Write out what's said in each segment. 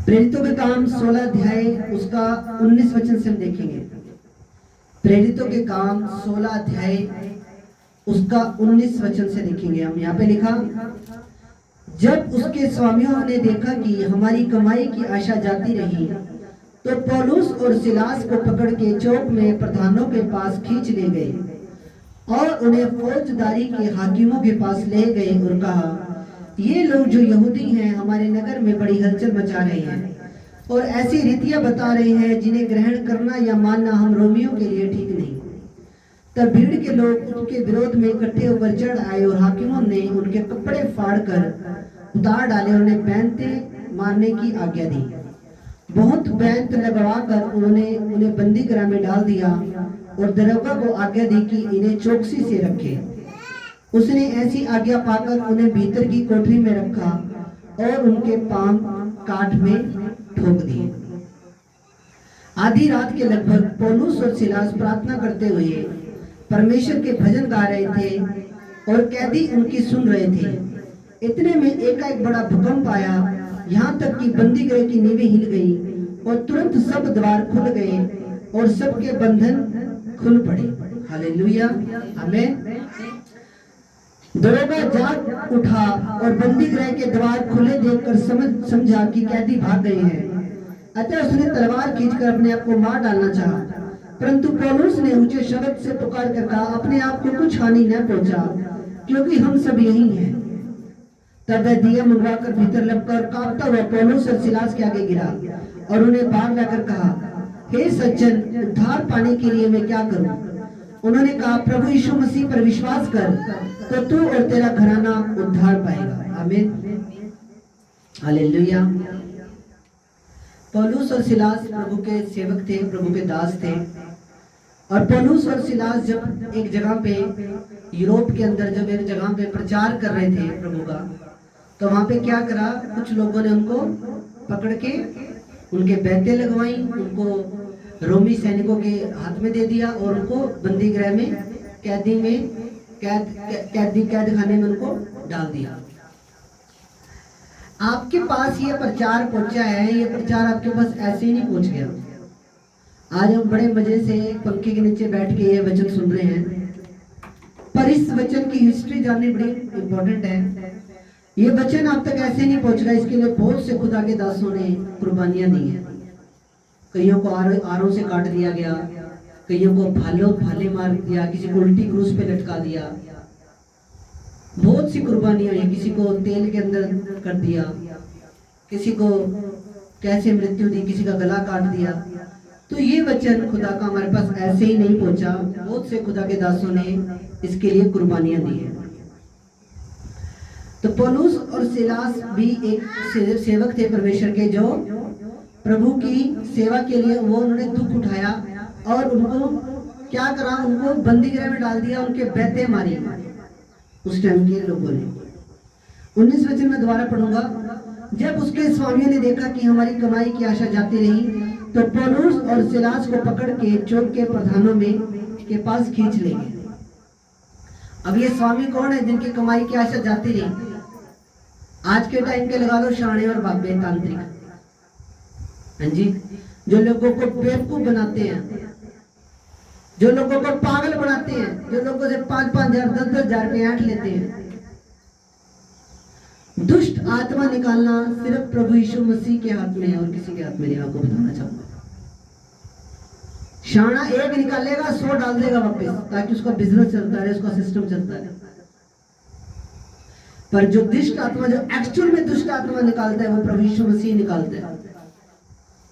प्रेरितों के काम 16 अध्याय उसका 19 वचन से हम देखेंगे। प्रेरितों के काम 16 अध्याय उसका 19 वचन से देखेंगे हम। यहाँ पे लिखा, जब उसके स्वामियों ने देखा कि हमारी कमाई की आशा जाती रही, तो पौलुस और सिलास को पकड़ के चौक में प्रधानों के पास खींच ले गए और उन्हें फौजदारी के हाकिमों के पास ले गए और कहा, ये लोग जो यहूदी हैं हमारे नगर में बड़ी हलचल मचा रहे हैं और ऐसी रीतियां बता रहे हैं जिन्हें ग्रहण करना या मानना हम रोमियों के लिए ठीक नहीं। तब भीड़ के लोग उनके विरोध में इकट्ठे होकर चढ़ आए और हाकिमों ने उनके कपड़े फाड़कर उतार डाले और उन्हें बैंते मारने की आज्ञा दी। बहुत बैंत लगवाकर उन्होंने उन्हें बंदी गृह में डाल दिया और दरोगा को आज्ञा दी कि इन्हें चौकसी से रखे। उसने ऐसी आज्ञा पाकर उन्हें भीतर की कोठरी में रखा और उनके पांव काठ में ठोक दिए। आधी रात के लगभग पौलुस और सिलास प्रार्थना करते हुए परमेश्वर के भजन गा रहे थे और कैदी उनकी सुन रहे थे। इतने में एकाएक बड़ा भूकंप आया, यहाँ तक कि बंदी गृह की नींवें हिल गई और तुरंत सब द्वार खुल गए और सबके बंधन खुल पड़े। हालेलुया, आमीन। दरोगा जाग उठा और बंदी गृह के द्वार खुले देखकर समझा कि कैदी भाग गए हैं। अतः उसने तलवार खींचकर अपने आप को मार डालना चाहा, परंतु पौलुस ने ऊंचे शब्द से पुकार कर कहा, अपने आप को कुछ हानि न पहुंचा, क्योंकि हम सब यही हैं। तब वह दिया मंगवाकर भीतर लपकर कांपता हुआ पौलुस और सिलास के आगे गिरा और उन्हें बाहर लाकर कहा, हे सज्जन, उद्धार पाने के लिए मैं क्या करूं? उन्होंने कहा, प्रभु यीशु मसीह पर विश्वास कर तो तू और तेरा घराना उद्धार पाएगा। आमीन, हालेलुया। पौलुस और सिलास प्रभु के सेवक थे, प्रभु के दास थे। और पौलुस और सिलास जब एक जगह पे यूरोप के अंदर जब एक जगह पे प्रचार कर रहे थे प्रभु का, तो वहां पे क्या करा, कुछ लोगों ने उनको पकड़ के उनके बैंतें लगवाई, उनको रोमी सैनिकों के हाथ में दे दिया और उनको बंदी गृह में कैद खाने में उनको डाल दिया। आपके पास ये प्रचार पहुंचा है, ये प्रचार आपके पास ऐसे ही नहीं पहुंच गया। आज हम बड़े मजे से पंखे के नीचे बैठ के ये वचन सुन रहे हैं, पर इस वचन की हिस्ट्री जाननी बड़ी इंपॉर्टेंट है। ये वचन आप तक ऐसे नहीं पहुंचेगा, इसके लिए बहुत से खुदा के दासों ने कुर्बानियां दी हैं। कईयों को आरों से काट दिया गया, कईयों को भाले मार दिया, किसी को उल्टी क्रूस पे लटका दिया। बहुत सी कुर्बानियां हुई, किसी को तेल के अंदर कर दिया, किसी को कैसे मृत्यु दी, किसी का गला काट दिया। तो ये वचन खुदा का हमारे पास ऐसे ही नहीं पहुंचा, बहुत से खुदा के दासों ने इसके लिए कुर्बानियां दी हैं। तो पौलुस और सिलास भी एक सेवक थे परमेश्वर के, जो प्रभु की सेवा के लिए उन्होंने दुख उठाया और उनको क्या करा, उनको बंदी गृह में डाल दिया, उनके बैंतें मारी उस टाइम के लोगों ने। 19 वचन में दोबारा पढ़ूंगा। जब उसके स्वामियों ने देखा कि हमारी कमाई की आशा जाती रही, तो पौलुस और सिलास को पकड़ के चौक के प्रधानों में के पास खींच ले गए। अब ये स्वामी कौन है जिनकी कमाई की आशा जाती रही? आज के टाइम के लगा लो शाणे और बाबे तांत्रिक, हाँ जी, जो लोगों को बेवकूफ बनाते हैं, जो लोगों को पागल बनाते हैं, जो लोगों से 5-5 हजार 10-10 हजार रुपए ऐंठ लेते हैं। दुष्ट आत्मा निकालना सिर्फ प्रभु यीशु मसीह के हाथ में है और किसी के हाथ में नहीं। आपको बताना चाहूंगा, शाना एक निकालेगा 100 डाल देगा वापस, ताकि उसका बिजनेस चलता है, उसका सिस्टम चलता है। पर जो दुष्ट आत्मा, जो एक्चुअल में दुष्ट आत्मा निकालता है, वो प्रभु यीशु मसीह निकालता है,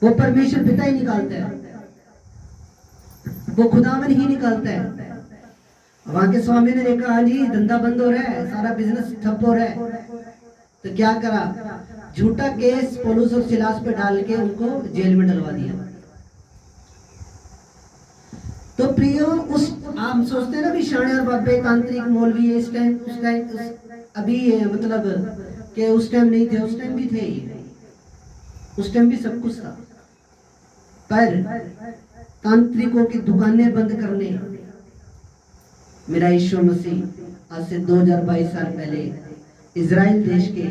वो परमेश्वर पिता ही निकालता है, वो खुदावन ही निकालता है। वहां के स्वामी ने देखा, हाँ जी धंधा बंद हो रहा है, सारा बिजनेस ठप हो रहा है, तो क्या करा, झूठा केस पौलुस और सिलास पे डाल के उनको जेल में डलवा दिया। तो प्रियो, उस आप सोचते हैं ना भी शाणे और बाबे तांत्रिक मौलवी इस टाइम अभी मतलब कि उस टाइम नहीं थे, उस टाइम भी थे, उस टाइम भी सब कुछ था। पर तांत्रिकों की दुकानें बंद करने मेरा यीशु मसीह आज से 2022 साल पहले इजराइल देश के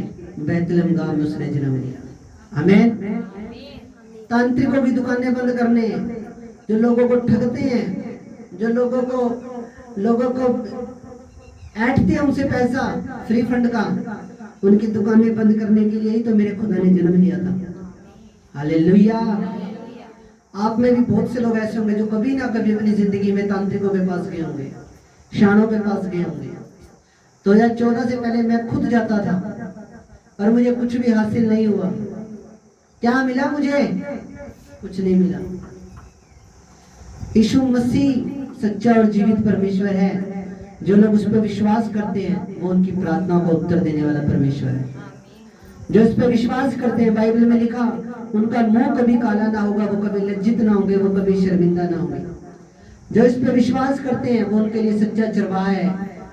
बैतलहम गांव में उसने जन्म लिया। आमीन। तांत्रिकों की दुकानें बंद करने हैं, जो लोगों को ठगते हैं, जो लोगों को ऐंठते हैं उनसे पैसा फ्री फंड का, उनकी दुकानें बंद करने के लिए ही तो मेरे खुदा ने जन्म लिया था। हालेलुया। आप में भी बहुत से लोग ऐसे होंगे जो कभी ना कभी अपनी जिंदगी में तांत्रिकों के पास गए होंगे, शानों के पास गए होंगे। 2014 से पहले मैं खुद जाता था और मुझे कुछ भी हासिल नहीं हुआ। क्या मिला मुझे? कुछ नहीं मिला। यीशु मसीह सच्चा और जीवित परमेश्वर है। जो लोग उस पर विश्वास करते हैं वो उनकी प्रार्थनाओं का उत्तर देने वाला परमेश्वर है। जो इस पर विश्वास करते हैं, बाइबल में लिखा, उनका मुंह कभी काला ना होगा, वो कभी लज्जित ना होंगे, वो कभी शर्मिंदा ना होंगे। जो इस पर विश्वास करते हैं वो उनके लिए सच्चा चरवाहा है,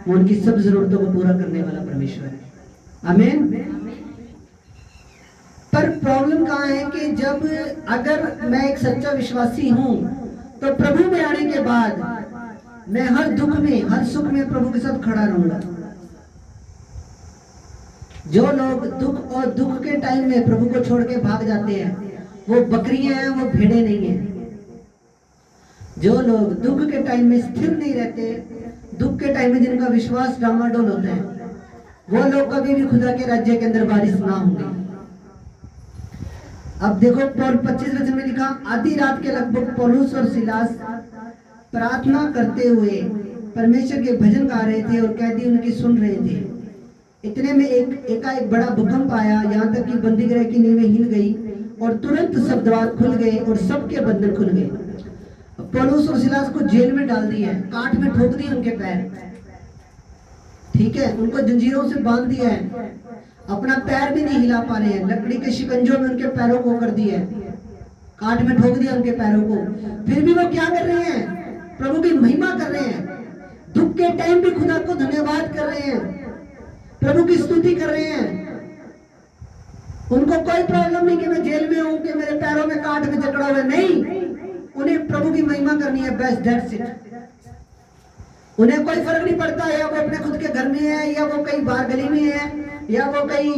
वो उनकी सब जरूरतों को पूरा करने वाला परमेश्वर है। आमीन। पर प्रॉब्लम कहाँ है कि जब अगर मैं एक सच्चा विश्वासी हूं तो प्रभु में आने के बाद मैं हर दुख में हर सुख में प्रभु के साथ खड़ा रहूंगा। जो लोग दुख के टाइम में प्रभु को छोड़ के भाग जाते हैं वो बकरियां हैं, वो भेड़े नहीं हैं। जो लोग दुख के टाइम में स्थिर नहीं रहते, दुख के टाइम में जिनका विश्वास डामाडोल होता है, वो लोग कभी भी खुदा के राज्य के अंदर बारिश ना होंगे। अब देखो पौल 25 वचन में लिखा, आधी रात के लगभग पौलुस और सिलास प्रार्थना करते हुए परमेश्वर के भजन गा रहे थे और कैदी उनकी सुन रहे थे। इतने में एक बड़ा भूकंप आया, यहाँ तक कि बंदीगृह की नींवें हिल गई और तुरंत सब द्वार खुल गए और सबके बंधन खुल गए। पौलुस और सिलास को जेल में डाल दिया है, काठ में ठोक दिए उनके पैर, ठीक है, उनको जंजीरों से बांध दिया है, अपना पैर भी नहीं हिला पा रहे हैं, लकड़ी के शिकंजों में उनके पैरों को कर दिया है, काठ में ठोक दिया उनके पैरों को। फिर भी वो क्या कर रहे हैं? प्रभु की महिमा कर रहे हैं। दुख के टाइम भी खुदा को धन्यवाद कर रहे हैं, प्रभु की स्तुति कर रहे हैं। उनको कोई प्रॉब्लम नहीं कि मैं जेल में हूं, कि मेरे पैरों में काट में जकड़ा हुआ, नहीं, उन्हें प्रभु की महिमा करनी है, बस दैट्स इट। उन्हें कोई फर्क नहीं पड़ता या वो अपने खुद के घर में है या वो कहीं बाहर गली में है या वो कहीं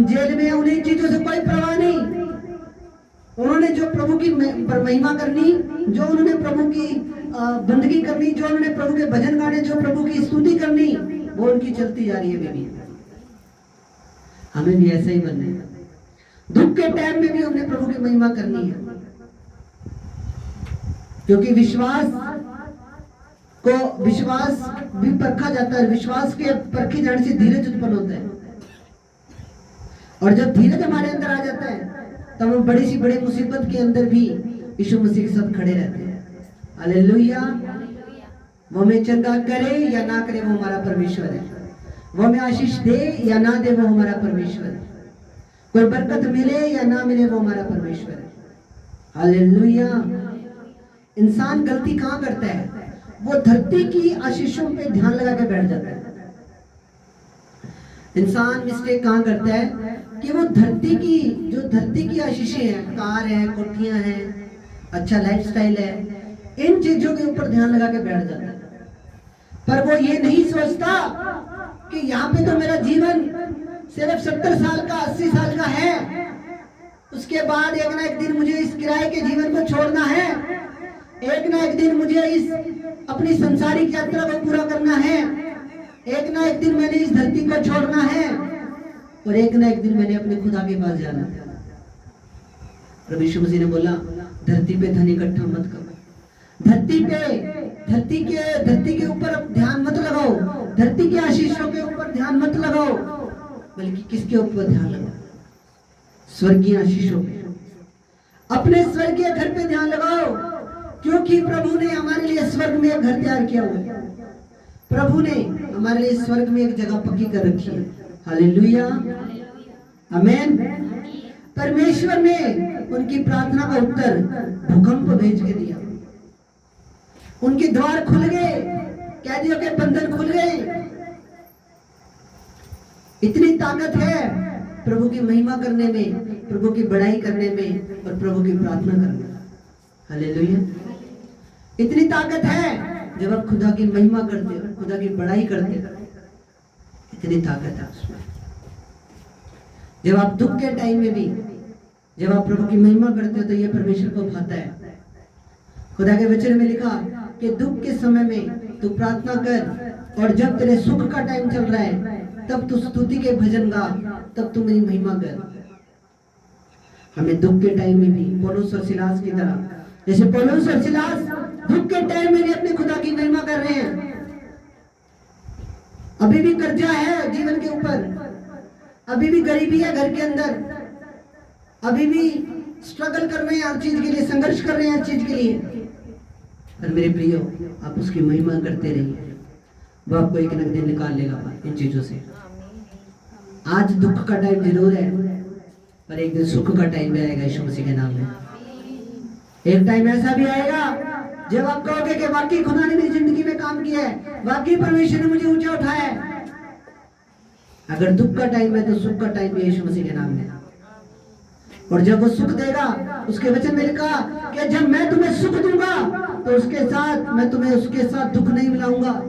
जेल में है, उन्हें चीजों से कोई परवाह नहीं। उन्होंने जो प्रभु की महिमा करनी, जो उन्होंने प्रभु की बंदगी करनी, जो उन्होंने प्रभु के भजन गाने, जो प्रभु की स्तुति करनी, वो उनकी चलती जा रही है बेबी। हमें भी ऐसा ही बनना है। दुख के टाइम में भी हमने प्रभु की महिमा करनी है, क्योंकि विश्वास भी परखा जाता है। विश्वास के परखे जाने से धीरज उत्पन्न होता है, और जब धीरज हमारे अंदर आ जाता है तब हम बड़ी सी बड़ी मुसीबत के अंदर भी यीशु मसीह के साथ खड़े रहते हैं। हालेलुया। वो हमें चंगा करे या ना करे वो हमारा परमेश्वर है, वो हमें आशीष दे या ना दे वो हमारा परमेश्वर है, कोई बरकत मिले या ना मिले वो हमारा परमेश्वर है। हालेलुया। इंसान गलती कहाँ करता है? वो धरती की आशीषों पे ध्यान लगा के बैठ जाता है। इंसान मिस्टेक कहाँ करता है कि वो धरती की आशीषें हैं, कार है, कोठियां हैं, अच्छा लाइफस्टाइल है, इन चीजों के ऊपर ध्यान लगा के बैठ जाता है। पर वो ये नहीं सोचता कि यहाँ पे तो मेरा जीवन सिर्फ 70 साल का 80 साल का है, उसके बाद एक ना एक दिन मुझे इस किराए के जीवन को छोड़ना है, एक ना एक दिन मुझे इस अपनी संसारिक यात्रा को पूरा करना है, एक ना एक दिन मैंने इस धरती को छोड़ना है, और एक ना एक दिन मैंने अपने खुदा के पास जाना है। प्रभु यीशु मसीह ने बोला, धरती पे धन इकट्ठा मत करो, धरती के ऊपर ध्यान मत लगाओ, धरती के आशीषों के ऊपर ध्यान मत लगाओ, बल्कि किसके ऊपर ध्यान लगाओ? स्वर्गीय आशीषों पे, अपने स्वर्गीय घर पे ध्यान लगाओ, क्योंकि प्रभु ने हमारे लिए स्वर्ग में एक घर तैयार किया हुआ है। प्रभु ने हमारे लिए स्वर्ग में एक जगह पक्की कर रखी है। हालेलुया, आमीन। परमेश्वर ने उनकी प्रार्थना का उत्तर भूकंप भेज के दिया, उनके द्वार खुल गए, कैदियों के बंधन खुल गए। इतनी ताकत है प्रभु की महिमा करने में, प्रभु की बड़ाई करने में और प्रभु की प्रार्थना करने में। हालेलुया। इतनी ताकत है जब आप खुदा की महिमा करते हो, खुदा की बड़ाई करते हो, इतनी ताकत है उसमें। जब आप दुख के टाइम में भी जब आप प्रभु की महिमा करते हो तो ये परमेश्वर को भाता है। खुदा के वचन में लिखा कि दुख के समय में तू प्रार्थना कर, और जब तेरे सुख का टाइम चल रहा है तब तू स्तुति के भजन गा, तब तू मेरी महिमा कर। हमें दुख के टाइम में भी पौलुस और सिलास की तरह, जैसे पौलुस और सिलास दुख के टाइम में भी अपने खुदा की महिमा कर रहे हैं। अभी भी कर्जा है जीवन के ऊपर, अभी भी गरीबी है घर के अंदर, अभी भी स्ट्रगल कर रहे हैं हर चीज के लिए, संघर्ष कर रहे हैं हर चीज के लिए, पर मेरे प्रियो आप उसकी महिमा करते रहिए, वो आपको एक न दिन निकाल लेगा इन चीजों से। आज दुख का टाइम जरूर है, पर एक दिन सुख का टाइम भी आएगा यीशु मसीह के नाम में। एक टाइम ऐसा भी आएगा जब आप कहोगे कि वाकई खुदा ने मेरी जिंदगी में काम किया है, वाकई परमेश्वर ने मुझे ऊंचा उठाया है। अगर दुख का टाइम है तो सुख का टाइम भी यीशु मसीह के नाम में। और जब वो सुख देगा, उसके वचन में लिखा कि जब मैं तुम्हें सुख दूंगा तो उसके साथ मैं तुम्हें उसके साथ दुख नहीं मिलाऊंगा।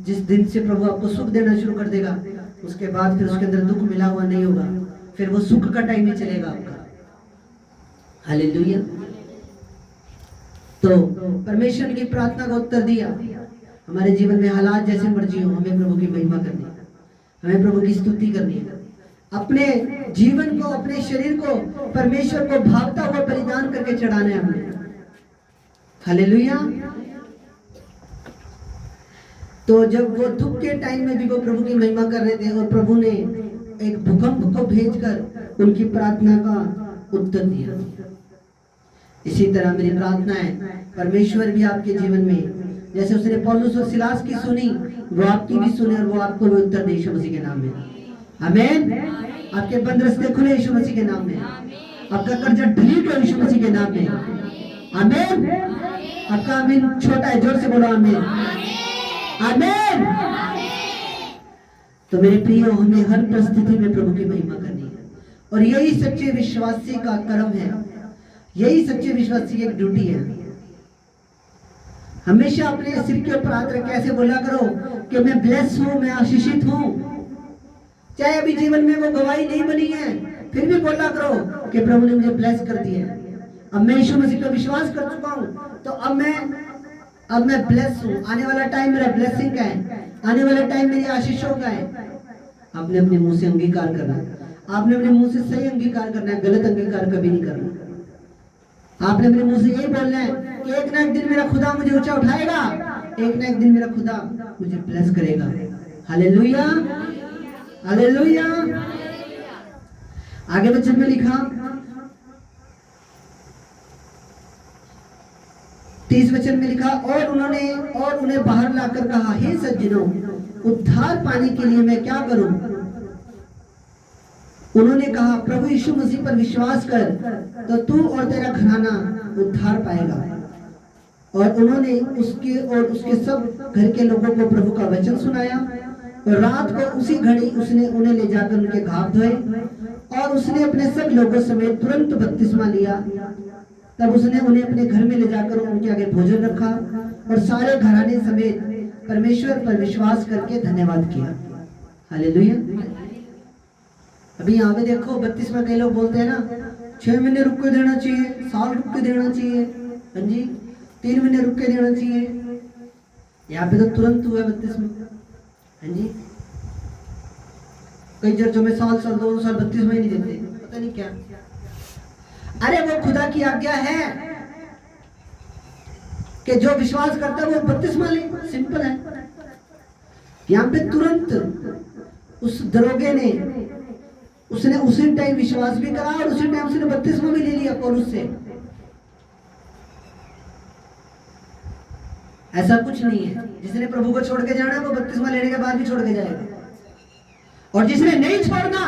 जिस दिन से प्रभु आपको सुख देना शुरू कर देगा, उसके बाद फिर उसके अंदर दुख मिला हुआ नहीं होगा, फिर वो सुख का टाइम ही चलेगा आपका। हालेलुया। तो परमेश्वर की प्रार्थना का उत्तर दिया। हमारे जीवन में हालात जैसे मर्जी हो, हमें प्रभु की महिमा करनी है, हमें प्रभु की स्तुति करनी है, अपने जीवन को, अपने शरीर को परमेश्वर को भावता हुआ बलिदान करके चढ़ाना है हमें। हालेलुया। तो जब वो दुख के टाइम में भी वो प्रभु की महिमा कर रहे थे, और प्रभु ने एक भूकंप को भेजकर उनकी प्रार्थना का उत्तर दिया। इसी तरह मेरी प्रार्थना है परमेश्वर भी आपके जीवन में, जैसे उसने पौलुस और सिलास की सुनी, वो आपकी भी सुने और वो आपको भी उत्तर दे यीशु मसीह के नाम में। आमीन। आपके बंद रास्ते खुले यीशु मसीह के नाम में, आपका कर्जा डिलीट हो यीशु मसीह के नाम में। आमीन। आपका आमीन छोटा है, जोर से बोलो आमीन। आमीन। तो मेरे प्रियो, हमें हर परिस्थिति में प्रभु की महिमा करनी है, और यही सच्चे विश्वासी का कर्म है, यही सच्चे विश्वासी की एक ड्यूटी है। हमेशा अपने सिर के ऊपर हाथ रख के ऐसे बोला करो कि मैं ब्लेस हूं, मैं आशीषित हूं। चाहे अभी जीवन में वो गवाही नहीं बनी है, फिर भी बोला करो कि प्रभु ने मुझे ब्लेस कर दिया है। अब मैं यीशु मसीह पर विश्वास कर चुका हूं, तो अब मैं ब्लेस हूं। आने वाला टाइम मेरा ब्लेसिंग का है, आने वाला टाइम मेरी आशीषों का है। आपने अपने मुंह से अंगीकार करना है, आपने अपने मुंह से सही अंगीकार करना है, गलत अंगीकार कभी नहीं करना। आपने अपने मुंह से यही बोलना है कि एक ना एक दिन मेरा खुदा मुझे ऊंचा उठाएगा, एक ना एक दिन मेरा खुदा मुझे ब्लेस करेगा। Hallelujah, hallelujah. आगे वचन में लिखा 30 वचन में लिखा, और उन्हें बाहर लाकर कहा, हे सज्जनों, उद्धार पाने के लिए मैं क्या करूं? उन्होंने कहा, प्रभु यीशु मसीह पर विश्वास कर तो तू और तेरा घराना उद्धार पाएगा। और उन्होंने उसके सब घर के लोगों को प्रभु का वचन सुनाया। और रात को उसी घड़ी उसने उन्हें ले जाकर उनके घाव धोए, और उसने अपने सब लोगों समेत तुरंत बपतिस्मा लिया। तब उसने उन्हें अपने घर में ले जाकर उनके आगे भोजन रखा, और सारे घराने समेत परमेश्वर पर विश्वास करके धन्यवाद किया। हालेलुया। अभी यहाँ पे देखो बपतिस्मा कई लोग बोलते हैं ना, 6 महीने रुक के देना चाहिए, साल रुक के देना चाहिए, हाँ जी 3 महीने रुक के देना चाहिए। यहाँ पे तो तुरंत हुआ बपतिस्मा, हाँ जी। कई चर्चों में साल 2 साल बपतिस्मा ही नहीं देते, पता नहीं क्या। अरे वो खुदा की आज्ञा है कि जो विश्वास करता है वो बपतिस्मा ले, सिंपल है। यहाँ पे तुरंत उस दरोगे ने उसने उसी टाइम विश्वास भी करा और उसी टाइम उसने बपतिस्मा भी ले लिया पौलुस से। ऐसा कुछ नहीं है, जिसने प्रभु को छोड़ के जाना है वो बपतिस्मा लेने के बाद भी छोड़ के जाएगा, और जिसने नहीं छोड़ना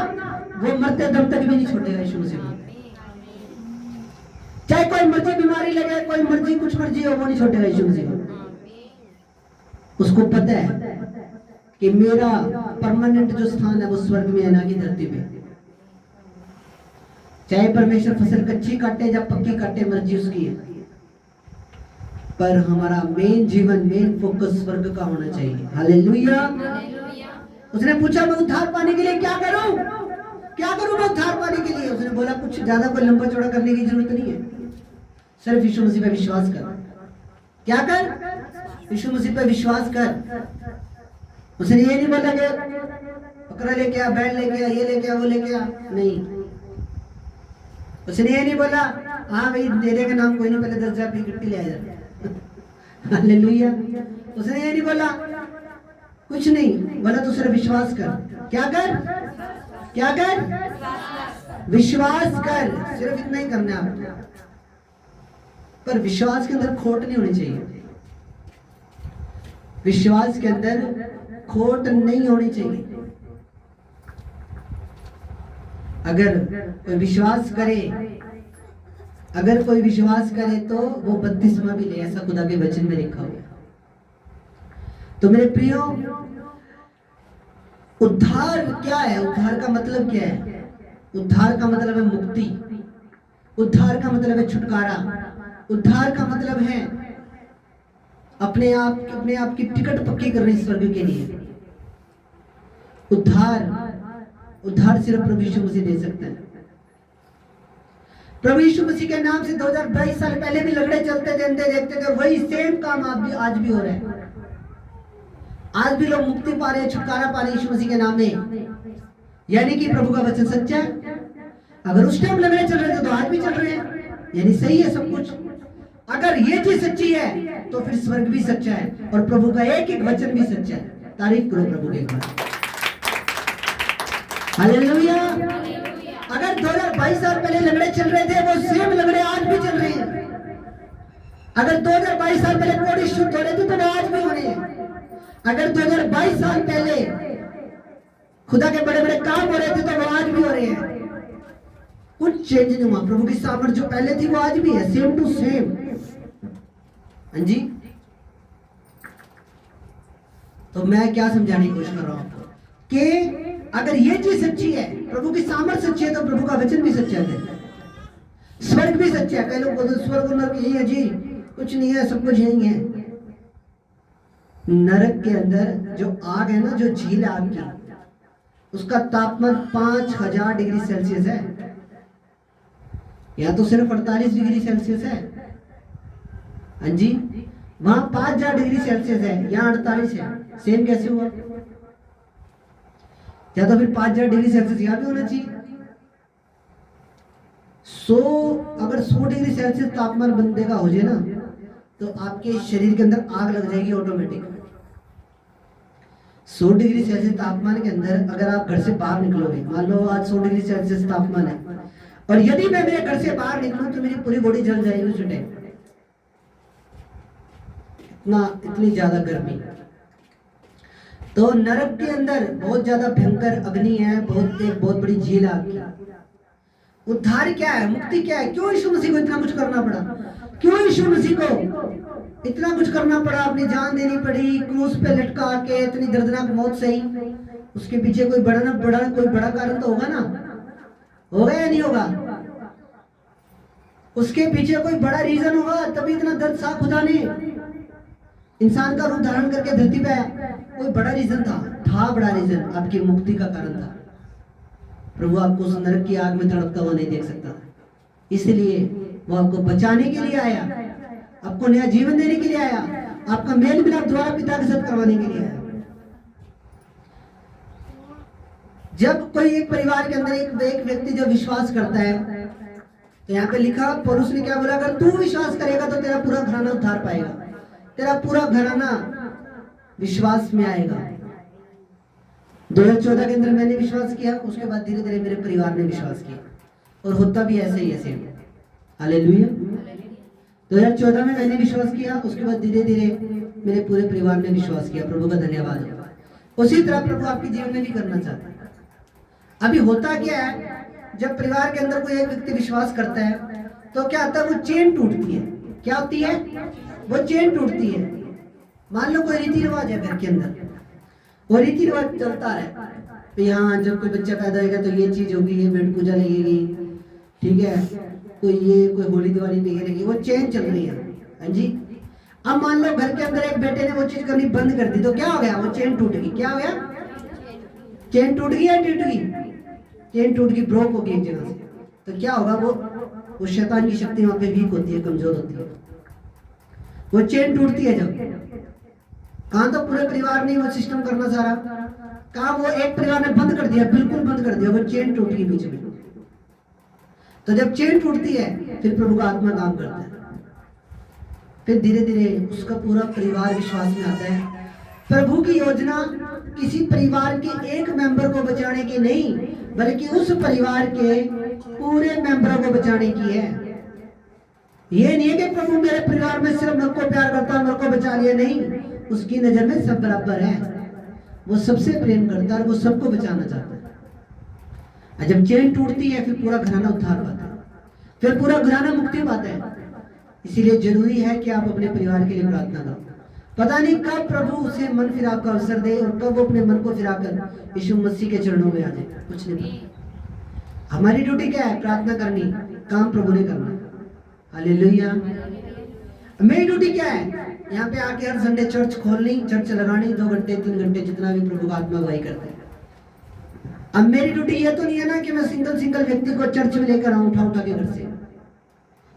वो मरते दम तक भी नहीं छोड़ेगा यीशु मसीह को। चाहे कोई मर्जी बीमारी लगे, कोई मर्जी कुछ मर्जी हो, वो नहीं छोड़ेगा यीशु मसीह को। उसको पता है कि मेरा परमानेंट जो स्थान है वो स्वर्ग में है, ना कि धरती पे। चाहे परमेश्वर फसल कच्ची काटे या पक्की काटे, मर्जी उसकी है, पर हमारा मेन जीवन, मेन फोकस स्वर्ग का होना चाहिए। हालेलुया। उसने पूछा मैं उद्धार पाने के लिए क्या करूं, क्या करूं मैं उद्धार पाने के लिए? उसने बोला कुछ ज्यादा कोई लंबा चौड़ा करने की जरूरत नहीं है, सिर्फ यीशु मसीह पे विश्वास कर। क्या कर? यीशु मसीह पे विश्वास कर। उसने ये नहीं बोला कि बकरा लेके आ, बैल लेके आ, ये लेके आ, वो लेके आ, नहीं। उसने ये नहीं बोला हाँ भाई दे का नाम कोई नहीं, पहले 10,000 की गिट्टी ले आया। हालेलुया। उसने ये नहीं बोला, कुछ नहीं बोला, तू सिर्फ विश्वास कर। क्या कर? क्या कर? विश्वास कर। सिर्फ इतना ही करना है आपको, पर विश्वास के अंदर खोट नहीं होनी चाहिए। विश्वास के अंदर खोट नहीं होनी चाहिए। अगर कोई विश्वास करे, अगर कोई विश्वास करे तो वो बपतिस्मा भी ले, ऐसा खुदा के वचन में लिखा हुआ। तो मेरे प्रियो, उद्धार क्या है? उद्धार का मतलब क्या है? उद्धार का मतलब है मुक्ति। उद्धार का मतलब है छुटकारा। उद्धार का मतलब है अपने आप की टिकट पक्की करनी स्वर्ग के लिए। उद्धार सिर्फ प्रभु यीशु मसीह दे सकते हैं। प्रभु यीशु मसीह के नाम से 2022 साल पहले भी लंगड़े चलते देखते थे, वही सेम काम आज भी हो रहा है। आज भी लोग मुक्ति पा रहे हैं, छुटकारा पा रहे हैं यीशु मसीह के नाम में। यानी कि प्रभु का वचन सच्चा है। अगर उस टाइम लंगड़े चल रहे थे तो आज भी चल रहे हैं, यानी सही है सब कुछ। अगर ये चीज सच्ची है तो फिर स्वर्ग भी सच्चा है और प्रभु का एक एक वचन भी सच्चा है। तारीफ करो प्रभु के बाद। हालेलुया। अगर 2022 साल पहले लंगड़े चल रहे थे, वो सेम लंगड़े आज भी चल रहे हैं। अगर 2022 साल पहले कोड़ी शुद्ध हो रहे थे तो वो आज भी हो रहे हैं। अगर 2022 साल पहले खुदा के बड़े बड़े काम हो रहे थे तो वो आज भी हो रहे हैं। कुछ चेंज नहीं हुआ। प्रभु की सामर्थ जो पहले थी वो आज भी है, सेम टू सेम। हाँ जी। तो मैं क्या समझाने की कोशिश कर रहा हूं आपको कि अगर ये चीज सच्ची है, प्रभु की सामर्थ सच्ची है, तो प्रभु का वचन भी सच्चा है, स्वर्ग भी सच्चा है। कई लोग बोलते स्वर्ग नरक यही है जी, कुछ नहीं है, सब कुछ यही है। नरक के अंदर जो आग है ना, जो झील है आग की, उसका तापमान 5000 डिग्री सेल्सियस है, या तो सिर्फ 48 डिग्री सेल्सियस है। हाँ जी। वहां 5000 डिग्री सेल्सियस है, यहाँ 48 है। सेम कैसे हुआ? या तो फिर 5000 डिग्री सेल्सियस यहाँ भी होना चाहिए। अगर 100 डिग्री सेल्सियस तापमान बंदे का हो जाए ना, तो आपके शरीर के अंदर आग लग जाएगी ऑटोमेटिक। 100 डिग्री सेल्सियस तापमान के अंदर अगर आप घर से बाहर निकलोगे, मान लो आज 100 डिग्री सेल्सियस तापमान है, और यदि मैं मेरे घर से बाहर निकलूं तो मेरी पूरी बॉडी जल जाएगी उस टाइम। इतनी ज्यादा गर्मी। तो नरक के अंदर बहुत ज्यादा भयंकर अग्नि है, बहुत बड़ी झील है आपकी। उद्धार क्या है? मुक्ति क्या है? क्यों यीशु मसीह को इतना कुछ करना पड़ा? क्यों यीशु मसीह को इतना कुछ करना पड़ा? अपनी जान देनी पड़ी, क्रूस पे लटका के, इतनी दर्दनाक मौत सही। उसके पीछे कोई बड़ा कारण तो होगा ना? होगा या नहीं होगा? उसके पीछे कोई बड़ा रीजन होगा, तभी इतना दर्द सा खुदा ने इंसान का रूप धारण करके धरती पे आया। कोई बड़ा रीजन था बड़ा रीजन, आपकी मुक्ति का कारण था। प्रभु आपको उस नरक की आग में तड़पता हुआ नहीं देख सकता, इसलिए वो आपको बचाने के लिए आया, आपको नया जीवन देने के लिए आया, आपका मेल मिलाप द्वारा पिता के साथ करवाने के लिए आया। जब कोई एक परिवार के अंदर एक व्यक्ति जब विश्वास करता है, तो यहाँ पे लिखा, पौलुस ने क्या बोला? अगर तू विश्वास करेगा तो तेरा पूरा घराना उद्धार पाएगा, तेरा पूरा घराना विश्वास में आएगा। 2014 के अंदर मैंने विश्वास किया, उसके बाद धीरे धीरे मेरे परिवार ने विश्वास किया, और होता भी ऐसे ही ऐसे। हालेलुया। 2014 में मैंने विश्वास किया, उसके बाद धीरे धीरे मेरे पूरे परिवार ने विश्वास किया। प्रभु का धन्यवाद। उसी तरह प्रभु आपके जीवन में भी करना चाहता है। अभी होता क्या है, जब परिवार के अंदर कोई एक व्यक्ति विश्वास करता है तो क्या होता है? वो चेन टूटती है। क्या होती है? वो चेन टूटती है। मान लो कोई रीति रिवाज है घर के अंदर, वो रीति रिवाज चलता है, तो यहाँ जब कोई बच्चा पैदा होगा तो ये चीज होगी, ये बेट पूजा लगेगी, ठीक है, कोई होली दिवाली लगेगी, वो चेन चल रही है। हाँ जी। अब मान लो घर के अंदर एक बेटे ने वो चीज करनी बंद कर दी, तो क्या हो गया? वो चेन टूट गई। क्या हो गया? चेन टूट गई या टूट गई? चेन टूट गई, ब्रोक हो गई एक जगह से। तो क्या होगा, वो शैतान की शक्ति वहां पे वीक होती है, कमजोर होती है। वो चेन टूटती है जब, कहां तो पूरे परिवार ने वो सिस्टम करना सारा, कहा वो एक परिवार ने बंद कर दिया, बिल्कुल बंद कर दिया, वो चेन टूट गई बीच में। तो जब चेन टूटती है फिर प्रभु का आत्मा काम करता है, फिर धीरे धीरे उसका पूरा परिवार विश्वास में आता है। प्रभु की योजना किसी परिवार के एक मेंबर को बचाने की नहीं, बल्कि उस परिवार के पूरे मेंबरों को बचाने की है। ये नहीं है कि प्रभु मेरे परिवार में सिर्फ मेरे को प्यार करता है, मेरे को बचा लिया, नहीं, उसकी नजर में सब बराबर है, वो सबसे प्रेम करता है और वो सबको बचाना चाहता है। जब चेन टूटती है फिर पूरा घराना उद्धार पाता है, फिर पूरा घराना मुक्ति पाता है। इसीलिए जरूरी है कि आप अपने परिवार के लिए प्रार्थना करो। पता नहीं कब प्रभु उसे मन फिराव का अवसर दे और कब वो अपने मन को फिराकर यीशु मसीह के चरणों में आ जाए, कुछ नहीं पता। हमारी ड्यूटी क्या है? प्रार्थना करनी, काम प्रभु ने करना। हालेलुया। मेरी ड्यूटी क्या है? यहाँ पे आके हर संडे चर्च खोलनी, चर्च लगानी, 2 घंटे 3 घंटे जितना भी प्रभु का आत्मा अगुवाई करते हैं। अब मेरी ड्यूटी ये तो नहीं है ना कि मैं सिंगल व्यक्ति को चर्च में लेकर आऊं उठा के घर से।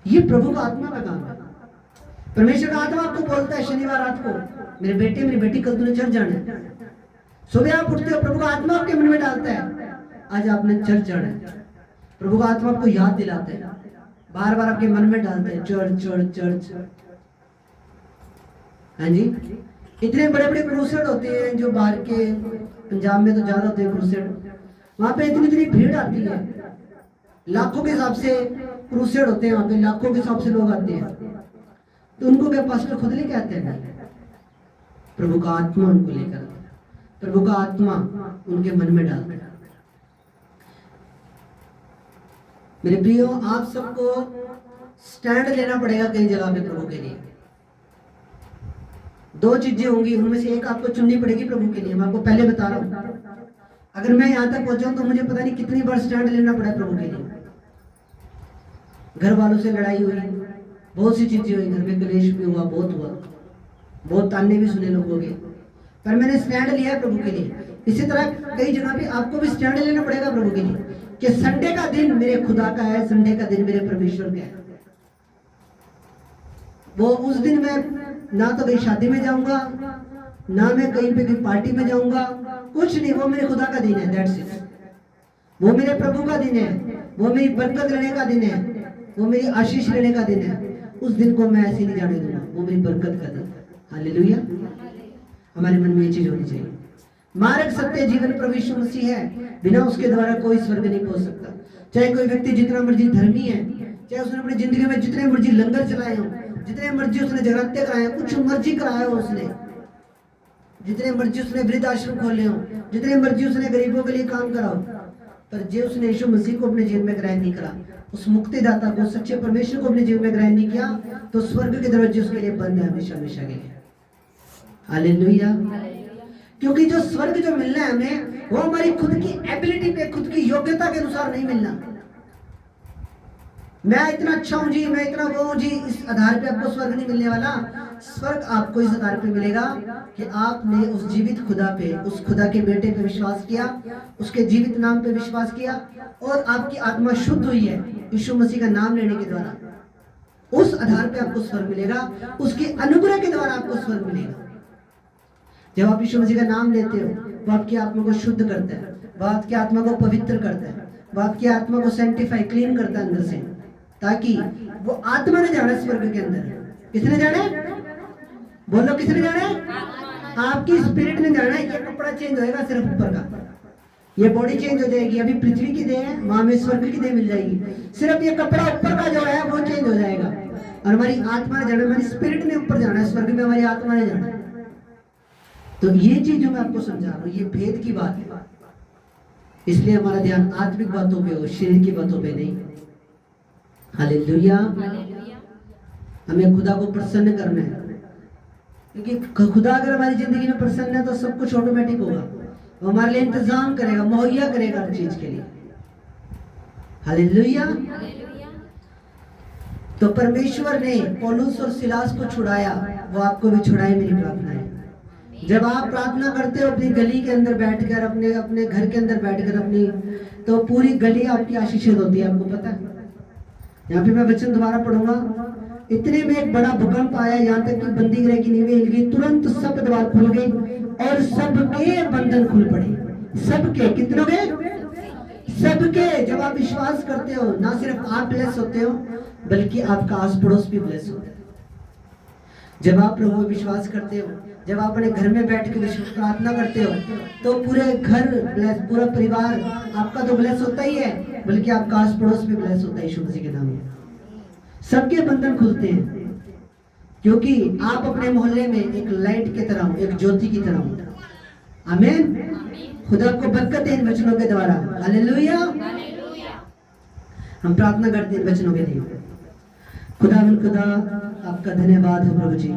ये प्रभु का आत्मा का काम है। परमेश्वर का आत्मा आपको बोलता है शनिवार रात को, मेरे बेटे मेरी बेटी कल तूने चर्च जाना है। सुबह आप उठते हो, प्रभु का आत्मा आपके मन में डालता है आज आपने चर्च जाना है। प्रभु का आत्मा आपको याद दिलाता है, बार बार आपके मन में डालते हैं चर्च चर्च चर्च। हाँ जी, इतने बड़े बड़े क्रूसेड होते हैं जो बाहर के, पंजाब में तो ज्यादा होते हैं क्रूसेड, वहां पे इतनी भीड़ आती है, लाखों के हिसाब से क्रूसेड होते हैं वहां पे, लाखों के हिसाब से लोग आते हैं। तो उनको क्या पास्टर खुद लेके आते हैं? प्रभु का आत्मा उनको लेकर, प्रभु का आत्मा उनके मन में डालता है। मेरे प्रियो, आप सबको स्टैंड लेना पड़ेगा कई जगह पे प्रभु के लिए। 2 चीजें होंगी, उनमें से एक आपको चुननी पड़ेगी प्रभु के लिए। मैं आपको पहले बता रहा हूं, अगर मैं यहां तक पहुंचा तो मुझे पता नहीं कितनी बार स्टैंड लेना पड़ा प्रभु के लिए। घर वालों से लड़ाई हुई, बहुत सी चीजें हुई, घर में कलेश भी हुआ, बहुत ताने भी सुने लोगों के, पर मैंने स्टैंड लिया है प्रभु के लिए। इसी तरह कई जगह पे आपको भी स्टैंड लेना पड़ेगा प्रभु के लिए कि संडे का दिन मेरे खुदा का है, संडे का दिन मेरे परमेश्वर का है। वो उस दिन मैं ना तो कहीं शादी में जाऊंगा, ना मैं कहीं पे कहीं पार्टी में जाऊंगा, कुछ नहीं, वो मेरे खुदा का दिन है, दैट्स इट। वो मेरे प्रभु का दिन है, वो मेरी बरकत लेने का दिन है, वो मेरी आशीष लेने का दिन है। उस दिन को मैं ऐसे नहीं जाने दूंगा, वो मेरी बरकत का दिन है। हालेलुया। हमारे मन में ये चीज होनी चाहिए। मार्ग, सत्य, जीवन प्रभु यीशु मसीह है, बिना उसके द्वारा कोई स्वर्ग नहीं पहुंच सकता। चाहे कोई व्यक्ति जितना मर्जी धर्मी है, चाहे उसने अपनी जिंदगी में जितने मर्जी लंगर चलाए हो, जितने मर्जी उसने जगराते कराए, कुछ मर्जी कराया हो उसने, जितने मर्जी उसने वृद्ध आश्रम खोले हो, जितने मर्जी उसने गरीबों के लिए काम करा हो, पर जो उसने यीशु मसीह को अपने जीवन में ग्रहण नहीं करा, उस मुक्तिदाता को, सच्चे परमेश्वर को अपने जीवन में ग्रहण नहीं किया, तो स्वर्ग के दरवाजे उसके लिए बंद है हमेशा हमेशा के लिए। हालेलुया। क्योंकि जो स्वर्ग जो मिलना है हमें, वो हमारी खुद की एबिलिटी पे, खुद की योग्यता के अनुसार नहीं मिलना। मैं इतना अच्छा हूं जी, मैं इतना वो हूं जी, इस आधार पे आपको स्वर्ग नहीं मिलने वाला। स्वर्ग आपको इस आधार पे मिलेगा कि आपने उस जीवित खुदा पे, उस खुदा के बेटे पे विश्वास किया, उसके जीवित नाम पे विश्वास किया, और आपकी आत्मा शुद्ध हुई है यीशु मसीह का नाम लेने के द्वारा। उस आधार पे आपको स्वर्ग मिलेगा, उसके अनुग्रह के द्वारा आपको स्वर्ग मिलेगा। जब आप यीशु मसीह का नाम लेते हो, वो आपकी आत्मा को शुद्ध करता है, वो आपकी आत्मा को पवित्र करता है, वो आपकी आत्मा को सेंटिफाई, क्लीन करता है अंदर से, ताकि वो आत्मा ने जाना स्वर्ग के अंदर। किसने जाना? बोलो, किसने जाना? आपकी स्पिरिट ने जाना है। ये कपड़ा चेंज होएगा सिर्फ ऊपर का, ये बॉडी चेंज हो जाएगी। अभी पृथ्वी की देह है, वहां में स्वर्ग की देह मिल जाएगी। सिर्फ ये कपड़ा ऊपर का जो है वो चेंज हो जाएगा, और हमारी आत्मा ने जाना, हमारी स्पिरिट ने ऊपर जाना है, स्वर्ग में हमारी आत्मा ने जाना है। तो ये चीज जो मैं आपको समझा रहा हूँ, ये भेद की बात है। इसलिए हमारा ध्यान आत्मिक बातों पे हो, शरीर की बातों पे नहीं। हालेलुया। हमें खुदा को प्रसन्न करना है, क्योंकि खुदा अगर हमारी जिंदगी में प्रसन्न है तो सब कुछ ऑटोमेटिक होगा। वो हमारे लिए इंतजाम करेगा, मुहैया करेगा हर चीज के लिए। हालेलुया। तो परमेश्वर ने पौलुस और सिलास को छुड़ाया, वो आपको भी छुड़ाए, मेरी प्रार्थना है। जब आप प्रार्थना करते हो अपनी गली के अंदर बैठकर, अपने अपने घर के अंदर बैठकर अपनी, तो पूरी गली आपकी आशीषित होती है, आपको पता है। यहाँ पे मैं वचन दोबारा पढ़ूंगा। इतने में एक बड़ा भूकंप आया, यहाँ तक कि बंदी गृह की नींवें हिल गई, तुरंत सब द्वार खुल गई और सबके बंधन खुल पड़े। सबके, कितनों के? सबके। जब आप विश्वास करते हो, ना सिर्फ आप ब्लेस होते हो बल्कि आपका आस पड़ोस भी ब्लेस होता है। जब आप प्रभु में विश्वास करते हो, जब आप अपने घर में बैठ के प्रार्थना करते हो, तो पूरे घर ब्लेस, पूरा परिवार आपका तो ब्लेस होता ही है, बल्कि आपका आस पड़ोस भी ब्लेस होता है यीशु मसीह के नाम में। सबके बंधन खुलते हैं, क्योंकि आप अपने मोहल्ले में एक लाइट की तरह हो, एक ज्योति की तरह हो। आमीन। खुदा को बरकत है इन वचनों के द्वारा। हालेलुया। हम प्रार्थना करते हैं इन वचनों के लिए। खुदा आपका धन्यवाद है प्रभु जी।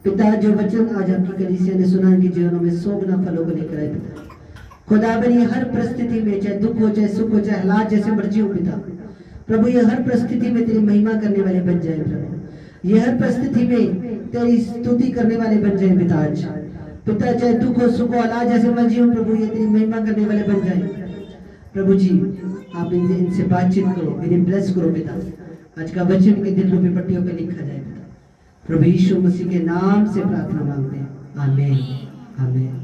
पिता, जो वचन आज आपकी कलीसिया ने सुना, इनके जीवनों में 100 गुना फलों को लेकर आए पिता। खुदा बनी हर परिस्थिति में, चाहे दुख हो, चाहे सुख हो, चाहे हालात जैसे मर्जी हो पिता, प्रभु ये हर परिस्थिति में तेरी महिमा करने वाले बन जाए प्रभु। ये हर परिस्थिति में तेरी स्तुति करने वाले बन जाए पिता। आज पिता, चाहे दुख हो, सुख हो, हालात जैसे मर्जी हो प्रभु, ये तेरी महिमा करने वाले बन जाए प्रभु जी। आप इनसे बातचीत करो, इन्हें ब्लेस करो पिता। आज का वचन के दिल रूपी पट्टियों पे लिखा जाए पिता। प्रभु यीशु मसीह के नाम से प्रार्थना मांगते हैं। आमीन। आमीन।